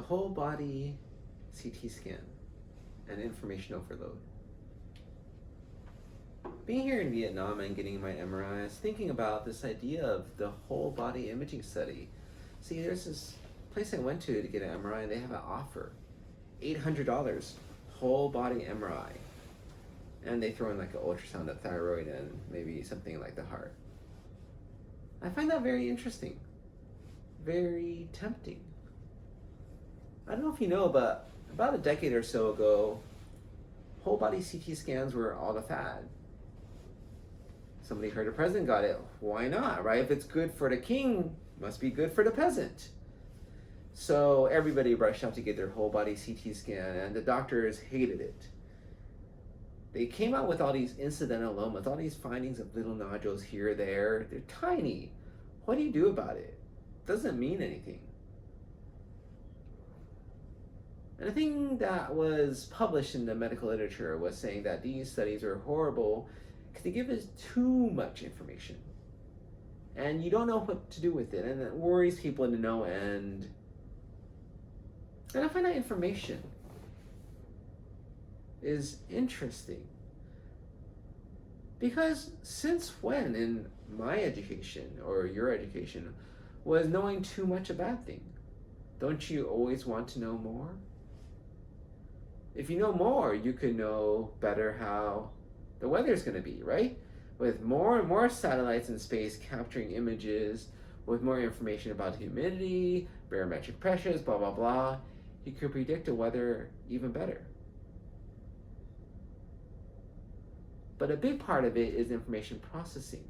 whole body CT scan and information overload. Being here in Vietnam and getting my MRI, I was thinking about this idea of the whole body imaging study. See, there's this place I went to get an MRI, and they have an offer, $800, whole body MRI. And they throw in like an ultrasound of thyroid and maybe something like the heart. I find that very interesting, very tempting. I don't know if you know, but about a decade or so ago, whole body CT scans were all the fad. Somebody heard a president got it. Why not, right? If it's good for the king, must be good for the peasant. So everybody rushed out to get their whole body CT scan, and the doctors hated it. They came out with all these incidental lomas, all these findings of little nodules here or there. They're tiny. What do you do about it? Doesn't mean anything. And the thing that was published in the medical literature was saying that these studies are horrible because they give us too much information. And you don't know what to do with it, and it worries people to no end. And I find that information is interesting. Because since when in my education or your education was knowing too much a bad thing? Don't you always want to know more? If you know more, you could know better how the weather's going to be, right? With more and more satellites in space capturing images, with more information about humidity, barometric pressures, blah, blah, blah, you could predict the weather even better. But a big part of it is information processing.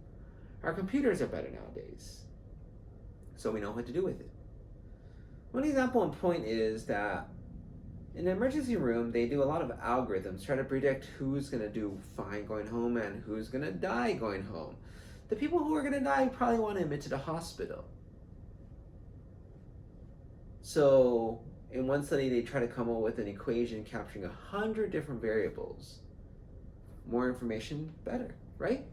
Our computers are better nowadays, so we know what to do with it. One example and point is that in the emergency room, they do a lot of algorithms, try to predict who's going to do fine going home and who's going to die going home. The people who are going to die probably want to admit to the hospital. So in one study, they try to come up with an equation capturing 100 different variables. More information, better, right?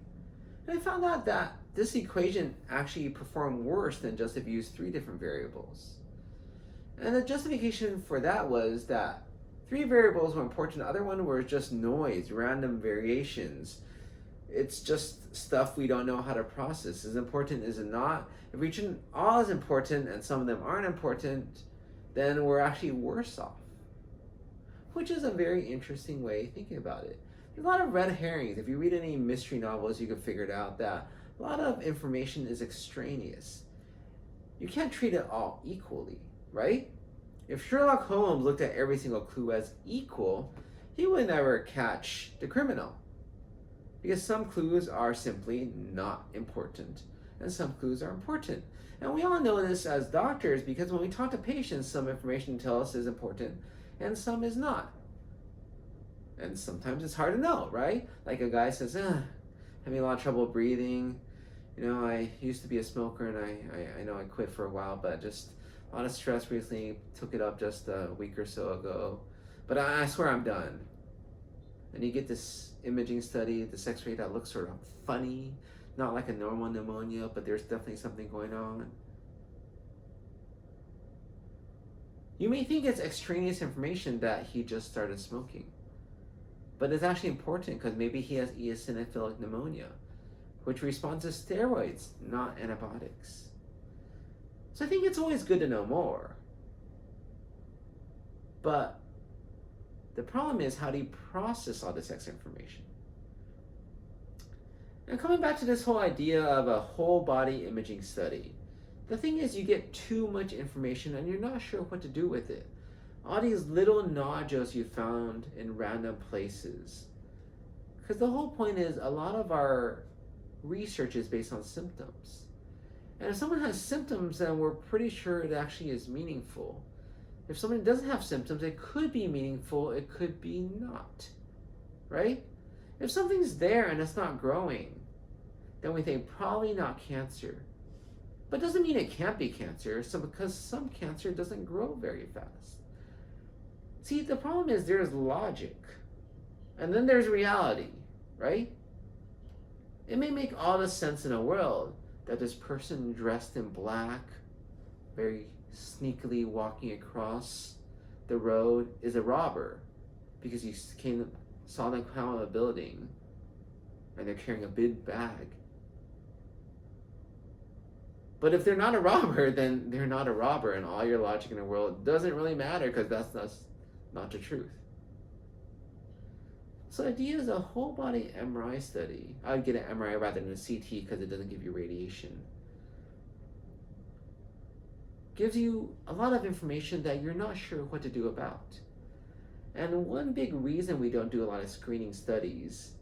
And I found out that this equation actually performed worse than just if you used 3 different variables. And the justification for that was that 3 variables were important, the other one were just noise, random variations. It's just stuff we don't know how to process. Is important, is it not? If region all is important and some of them aren't important, then we're actually worse off. Which is a very interesting way of thinking about it. There's a lot of red herrings. If you read any mystery novels, you can figure it out that a lot of information is extraneous. You can't treat it all equally, right? If Sherlock Holmes looked at every single clue as equal, he would never catch the criminal. Because some clues are simply not important, and some clues are important. And we all know this as doctors because when we talk to patients, some information tell us is important, and some is not. And sometimes it's hard to know, right? Like a guy says, having a lot of trouble breathing. You know, I used to be a smoker and I know I quit for a while, but just a lot of stress recently, took it up just a week or so ago. But I swear I'm done. And you get this imaging study, this x-ray that looks sort of funny, not like a normal pneumonia, but there's definitely something going on. You may think it's extraneous information that he just started smoking. But it's actually important because maybe he has eosinophilic pneumonia, which responds to steroids, not antibiotics. So I think it's always good to know more. But the problem is, how do you process all this extra information? And coming back to this whole idea of a whole body imaging study, the thing is you get too much information and you're not sure what to do with it. All these little nodules you found in random places. Because the whole point is a lot of our research is based on symptoms. And if someone has symptoms, then we're pretty sure it actually is meaningful. If someone doesn't have symptoms, it could be meaningful, it could be not. Right? If something's there and it's not growing, then we think probably not cancer. But it doesn't mean it can't be cancer, because some cancer doesn't grow very fast. See, the problem is there's logic, and then there's reality, right? It may make all the sense in the world that this person dressed in black, very sneakily walking across the road is a robber because you saw them come out of a building and they're carrying a big bag. But if they're not a robber, then they're not a robber, and all your logic in the world doesn't really matter because that's not the truth. So the idea is a whole body MRI study. I would get an MRI rather than a CT because it doesn't give you radiation. Gives you a lot of information that you're not sure what to do about. And one big reason we don't do a lot of screening studies,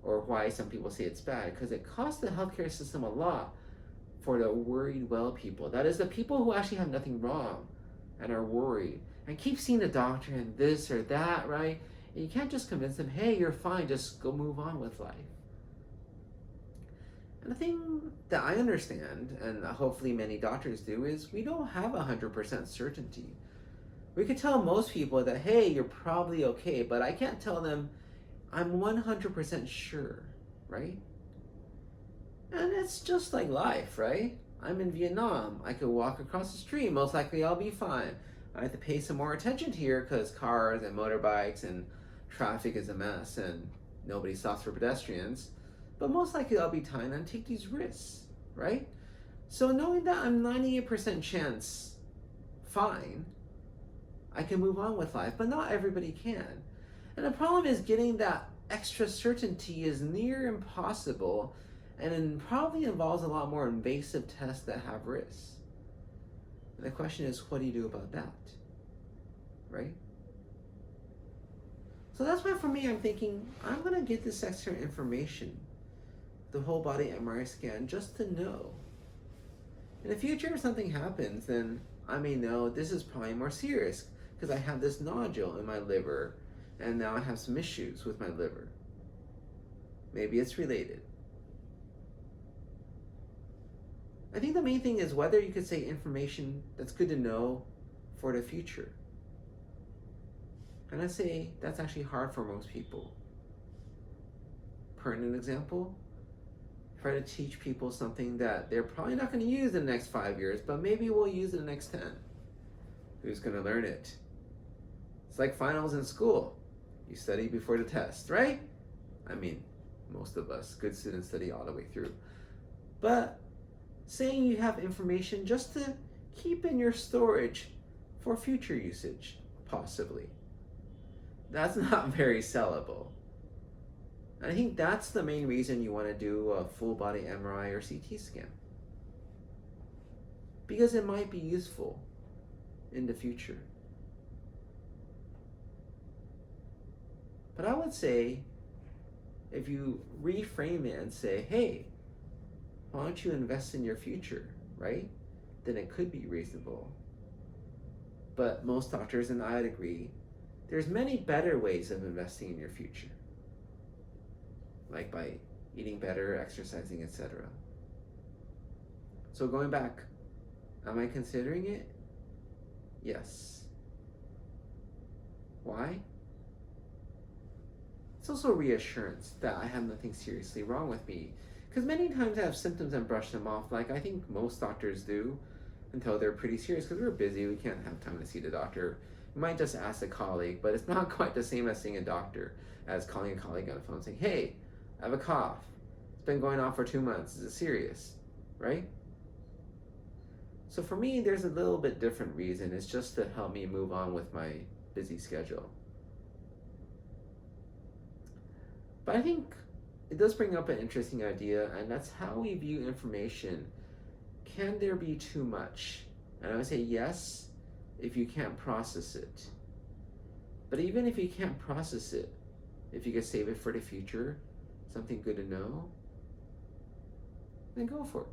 or why some people say it's bad, because it costs the healthcare system a lot for the worried well people. That is, the people who actually have nothing wrong and are worried and keep seeing the doctor and this or that, right? And you can't just convince them, hey, you're fine, just go move on with life. And the thing that I understand, and hopefully many doctors do, is we don't have 100% certainty. We could tell most people that, hey, you're probably okay, but I can't tell them I'm 100% sure, right? And it's just like life, right? I'm in Vietnam. I could walk across the street. Most likely I'll be fine. I have to pay some more attention here because cars and motorbikes and traffic is a mess and nobody stops for pedestrians. But most likely I'll be fine and take these risks, right? So knowing that I'm 98% chance fine, I can move on with life, but not everybody can. And the problem is getting that extra certainty is near impossible, and it probably involves a lot more invasive tests that have risks. And the question is, what do you do about that? Right? So that's why for me, I'm thinking, I'm going to get this extra information, the whole body MRI scan, just to know. In the future, if something happens, then I may know this is probably more serious because I have this nodule in my liver and now I have some issues with my liver. Maybe it's related. I think the main thing is whether you could say information that's good to know for the future. And I say that's actually hard for most people. Pertinent example, try to teach people something that they're probably not going to use in the next 5 years, but maybe we'll use in the next 10. Who's going to learn it? It's like finals in school. You study before the test, right? I mean, most of us, good students, study all the way through. But saying you have information just to keep in your storage for future usage, possibly. That's not very sellable. And I think that's the main reason you want to do a full body MRI or CT scan. Because it might be useful in the future. But I would say, if you reframe it and say, hey, why don't you invest in your future, right? Then it could be reasonable. But most doctors, and I would agree, there's many better ways of investing in your future. Like by eating better, exercising, etc. So going back, am I considering it? Yes. Why? It's also reassurance that I have nothing seriously wrong with me. Because many times I have symptoms and brush them off, like I think most doctors do, until they're pretty serious, because we're busy, we can't have time to see the doctor. You might just ask a colleague, but it's not quite the same as seeing a doctor, as calling a colleague on the phone saying, hey, I have a cough. It's been going on for 2 months. Is it serious? Right? So for me, there's a little bit different reason. It's just to help me move on with my busy schedule. But I think it does bring up an interesting idea, and that's how we view information. Can there be too much? And I would say yes, if you can't process it. But even if you can't process it, if you could save it for the future, something good to know, then go for it.